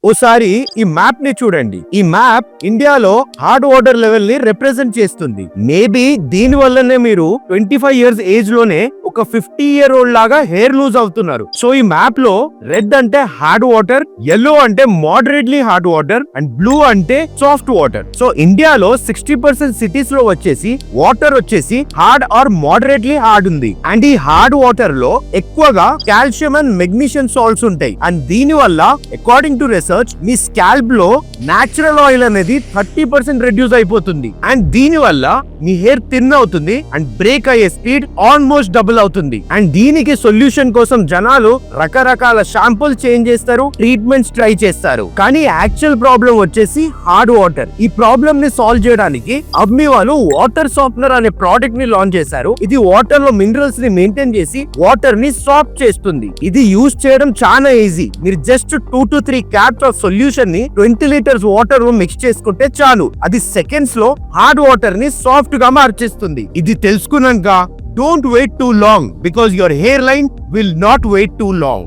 ఓసారి ఈ మ్యాప్ ని చూడండి. ఈ మ్యాప్ ఇండియాలో హార్డ్ వాటర్ లెవెల్ ని రిప్రజెంట్ చేస్తుంది. మేబీ దీని వల్లనే మీరు 25 ఇయర్స్ ఏజ్ లోనే ఒక 50-year-old లాగా హెయిర్ లూజ్ అవుతున్నారు. సో ఈ మ్యాప్ లో రెడ్ అంటే హార్డ్ వాటర్, yellow అంటే moderately hard water and blue అంటే సాఫ్ట్ వాటర్. సో ఇండియాలో 60% సిటీస్ లో వచ్చేసి వాటర్ వచ్చేసి హార్డ్ ఆర్ మోడరేట్లీ హార్డ్ ఉంది. అండ్ ఈ హార్డ్ వాటర్ లో ఎక్కువగా కాల్షియం అండ్ మెగ్నీషియం సాల్ట్స్ ఉంటాయి. అండ్ దీని వల్ల according to research me scalp లో నేచురల్ ఆయిల్ అనేది 30% రెడ్యూస్ అయిపోతుంది. అండ్ దీని వల్ల మీ హెయిర్ థిన్ అవుతుంది అండ్ బ్రేక్ అయ్యే స్పీడ్ ఆల్మోస్ట్ డబుల్ అవుతుంది. అండ్ దీనికి సొల్యూషన్ కోసం జనాలు రకరకాల షాంపూలు చేంజ్ చేస్తారు, ట్రీట్మెంట్స్ ట్రై చేస్తారు. కానీ యాక్చువల్ ప్రాబ్లం వచ్చేసి హార్డ్ వాటర్. ఈ ప్రాబ్లమ్ ని సాల్వ్ చేయడానికి అమ్మి వాళ్ళు వాటర్ సాఫ్ట్నర్ అనే ప్రోడక్ట్ ని లాంచ్ చేశారు. ఇది వాటర్ లో మినరల్స్ ని మెయింటైన్ చేసి వాటర్ ని సాఫ్ట్ చేస్తుంది. ఇది యూజ్ చేయడం చాలా ఈజీ. మీరు just 2 to 3 caps of solution ని 20 లీటర్స్ వాటర్ మిక్స్ చేసుకుంటే చాలు. అది సెకండ్స్ లో హార్డ్ వాటర్ ని సాఫ్ట్ గా మార్చేస్తుంది. ఇది తెలుసుకున్నాక don't wait too long because your hairline will not wait too long.